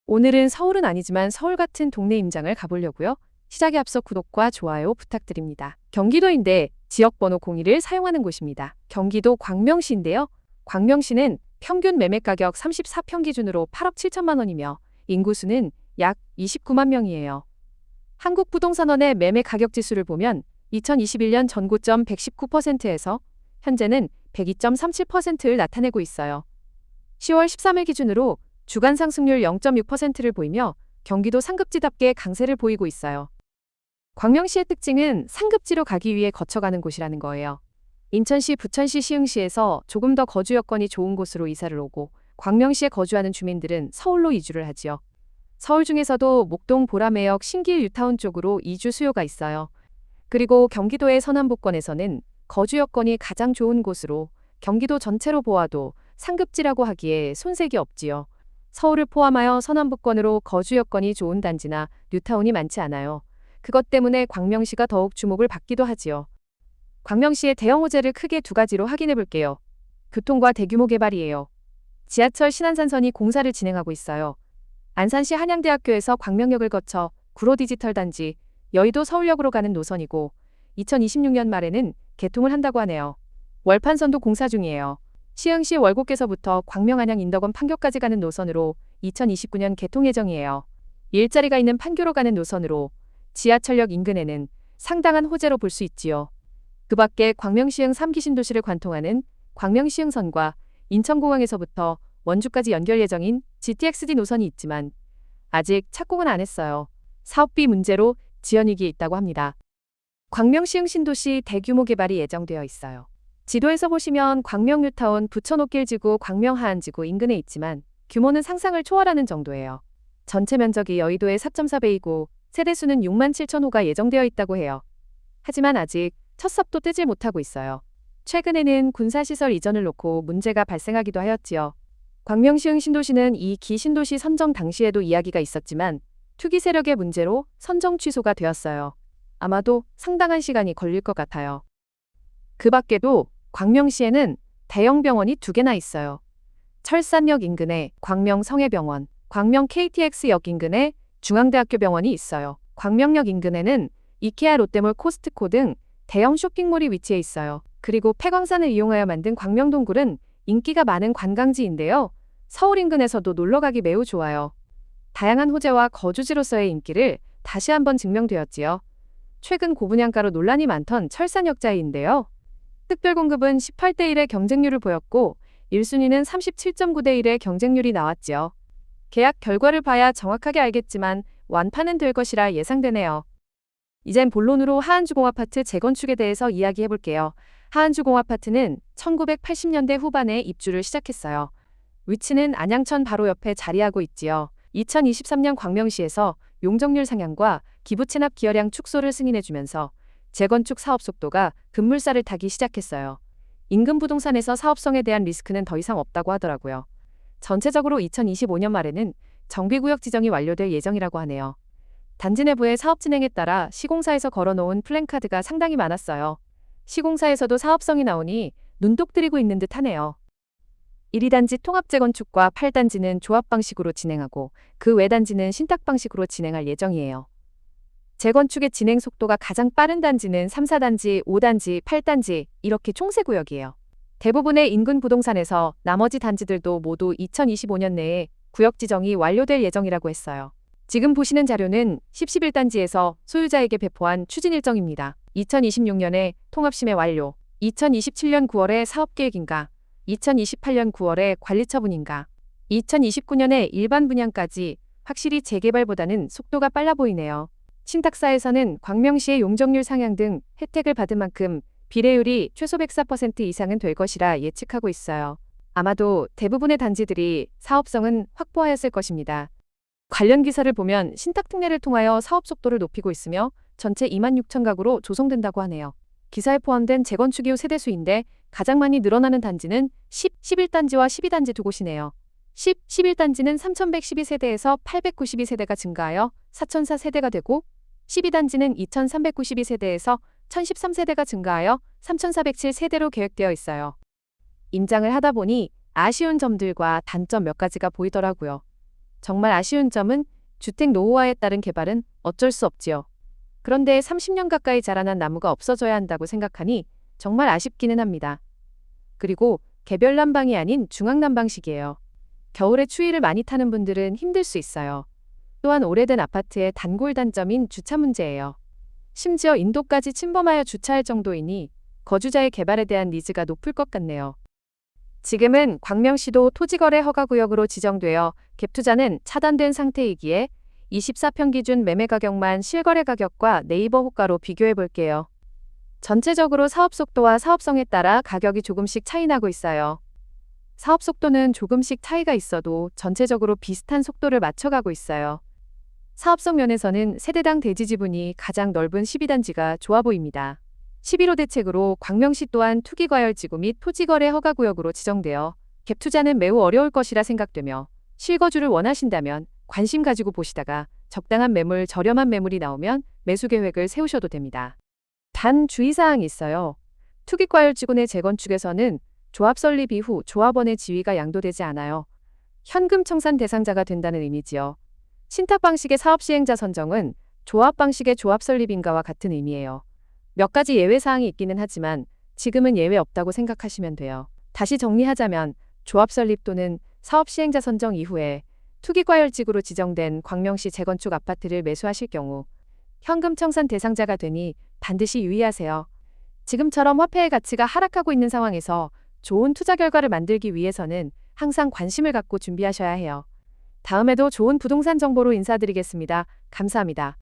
오늘은 서울은 아니지만 서울 같은 동네 임장을 가보려고요. 시작에 앞서 구독과 좋아요 부탁드립니다. 경기도인데 지역번호 02를 사용하는 곳입니다. 경기도 광명시인데요. 광명시는 평균 매매가격 34평 기준으로 8억 7천만 원이며 인구수는 약 29만 명이에요. 한국부동산원의 매매 가격 지수를 보면 2021년 전고점 119%에서 현재는 102.37%를 나타내고 있어요. 10월 13일 기준으로 주간 상승률 0.6%를 보이며 경기도 상급지답게 강세를 보이고 있어요. 광명시의 특징은 상급지로 가기 위해 거쳐가는 곳이라는 거예요. 인천시, 부천시, 시흥시에서 조금 더 거주 여건이 좋은 곳으로 이사를 오고 광명시에 거주하는 주민들은 서울로 이주를 하지요. 서울 중에서도 목동, 보라매역, 신길, 뉴타운 쪽으로 이주 수요가 있어요. 그리고 경기도의 서남북권에서는 거주 여건이 가장 좋은 곳으로 경기도 전체로 보아도 상급지라고 하기에 손색이 없지요. 서울을 포함하여 서남북권으로 거주 여건이 좋은 단지나 뉴타운이 많지 않아요. 그것 때문에 광명시가 더욱 주목을 받기도 하지요. 광명시의 대형 호재를 크게 두 가지로 확인해 볼게요. 교통과 대규모 개발이에요. 지하철 신안산선이 공사를 진행하고 있어요. 안산시 한양대학교에서 광명역을 거쳐 구로 디지털 단지, 여의도 서울역으로 가는 노선이고 2026년 말에는 개통을 한다고 하네요. 월판선도 공사 중이에요. 시흥시 월곡에서부터 광명, 안양, 인덕원, 판교까지 가는 노선으로 2029년 개통 예정이에요. 일자리가 있는 판교로 가는 노선으로 지하철역 인근에는 상당한 호재로 볼 수 있지요. 그 밖에 광명시흥 3기 신도시를 관통하는 광명시흥선과 인천공항에서부터 원주까지 연결 예정인 GTX-D 노선이 있지만 아직 착공은 안 했어요. 사업비 문제로 지연위기에 있다고 합니다. 광명시흥 신도시 대규모 개발이 예정되어 있어요. 지도에서 보시면 광명 뉴타운, 부천 옥길지구, 광명 하안지구 인근에 있지만 규모는 상상을 초월하는 정도예요. 전체 면적이 여의도의 4.4배이고 세대수는 6만 7천 호가 예정되어 있다고 해요. 하지만 아직 첫 삽도 떼질 못하고 있어요. 최근에는 군사시설 이전을 놓고 문제가 발생하기도 하였지요. 광명시흥 신도시는 이 기 신도시 선정 당시에도 이야기가 있었지만 투기 세력의 문제로 선정 취소가 되었어요. 아마도 상당한 시간이 걸릴 것 같아요. 그 밖에도 광명시에는 대형 병원이 2개나 있어요. 철산역 인근에 광명 성해병원, 광명 KTX역 인근에 중앙대학교 병원이 있어요. 광명역 인근에는 이케아, 롯데몰, 코스트코 등 대형 쇼핑몰이 위치해 있어요. 그리고 폐광산을 이용하여 만든 광명동굴은 인기가 많은 관광지인데요. 서울 인근에서도 놀러가기 매우 좋아요. 다양한 호재와 거주지로서의 인기를 다시 한번 증명되었지요. 최근 고분양가로 논란이 많던 철산역자이인데요. 특별공급은 18대 1의 경쟁률을 보였고 1순위는 37.9대 1의 경쟁률이 나왔지요. 계약 결과를 봐야 정확하게 알겠지만 완판은 될 것이라 예상되네요. 이젠 본론으로 하안주공아파트 재건축에 대해서 이야기해볼게요. 하안주공아파트는 1980년대 후반에 입주를 시작했어요. 위치는 안양천 바로 옆에 자리하고 있지요. 2023년 광명시에서 용적률 상향과 기부 체납 기여량 축소를 승인해주면서 재건축 사업 속도가 급물살을 타기 시작했어요. 인근 부동산에서 사업성에 대한 리스크는 더 이상 없다고 하더라고요. 전체적으로 2025년 말에는 정비구역 지정이 완료될 예정이라고 하네요. 단지 내부의 사업 진행에 따라 시공사에서 걸어놓은 플랜카드가 상당히 많았어요. 시공사에서도 사업성이 나오니 눈독 들이고 있는 듯 하네요. 1위 단지 통합 재건축과 8단지는 조합 방식으로 진행하고 그 외 단지는 신탁 방식으로 진행할 예정이에요. 재건축의 진행 속도가 가장 빠른 단지는 3, 4단지, 5단지, 8단지 이렇게 총 3구역이에요. 대부분의 인근 부동산에서 나머지 단지들도 모두 2025년 내에 구역 지정이 완료될 예정이라고 했어요. 지금 보시는 자료는 11단지에서 소유자에게 배포한 추진 일정입니다. 2026년에 통합심의 완료, 2027년 9월에 사업계획인가, 2028년 9월에 관리처분인가, 2029년에 일반 분양까지 확실히 재개발보다는 속도가 빨라 보이네요. 신탁사에서는 광명시의 용적률 상향 등 혜택을 받은 만큼 비례율이 최소 104% 이상은 될 것이라 예측하고 있어요. 아마도 대부분의 단지들이 사업성은 확보하였을 것입니다. 관련 기사를 보면 신탁 특례를 통하여 사업 속도를 높이고 있으며 전체 2만 6천 가구로 조성된다고 하네요. 기사에 포함된 재건축 이후 세대수인데 가장 많이 늘어나는 단지는 11단지와 12단지 두 곳이네요. 11단지는 3,112세대에서 892세대가 증가하여 4,004세대가 되고 12단지는 2,392세대에서 1,013세대가 증가하여 3,407세대로 계획되어 있어요. 임장을 하다 보니 아쉬운 점들과 단점 몇 가지가 보이더라고요. 정말 아쉬운 점은 주택 노후화에 따른 개발은 어쩔 수 없지요. 그런데 30년 가까이 자라난 나무가 없어져야 한다고 생각하니 정말 아쉽기는 합니다. 그리고 개별 난방이 아닌 중앙 난방식이에요. 겨울에 추위를 많이 타는 분들은 힘들 수 있어요. 또한 오래된 아파트의 단골 단점인 주차 문제예요. 심지어 인도까지 침범하여 주차할 정도이니 거주자의 개발에 대한 니즈가 높을 것 같네요. 지금은 광명시도 토지거래 허가구역으로 지정되어 갭투자는 차단된 상태이기에 24평 기준 매매 가격만 실거래 가격과 네이버 호가로 비교해 볼게요. 전체적으로 사업 속도와 사업성에 따라 가격이 조금씩 차이 나고 있어요. 사업 속도는 조금씩 차이가 있어도 전체적으로 비슷한 속도를 맞춰가고 있어요. 사업성 면에서는 세대당 대지 지분이 가장 넓은 12단지가 좋아 보입니다. 11호 대책으로 광명시 또한 투기과열지구 및 토지거래 허가구역으로 지정되어 갭투자는 매우 어려울 것이라 생각되며 실거주를 원하신다면 관심 가지고 보시다가 적당한 매물, 저렴한 매물이 나오면 매수 계획을 세우셔도 됩니다. 단 주의사항이 있어요. 투기과열지구 내 재건축에서는 조합 설립 이후 조합원의 지위가 양도되지 않아요. 현금 청산 대상자가 된다는 의미지요. 신탁 방식의 사업 시행자 선정은 조합 방식의 조합 설립 인가와 같은 의미예요. 몇 가지 예외 사항이 있기는 하지만 지금은 예외 없다고 생각하시면 돼요. 다시 정리하자면 조합 설립 또는 사업 시행자 선정 이후에 투기과열지구로 지정된 광명시 재건축 아파트를 매수하실 경우 현금 청산 대상자가 되니 반드시 유의하세요. 지금처럼 화폐의 가치가 하락하고 있는 상황에서 좋은 투자 결과를 만들기 위해서는 항상 관심을 갖고 준비하셔야 해요. 다음에도 좋은 부동산 정보로 인사드리겠습니다. 감사합니다.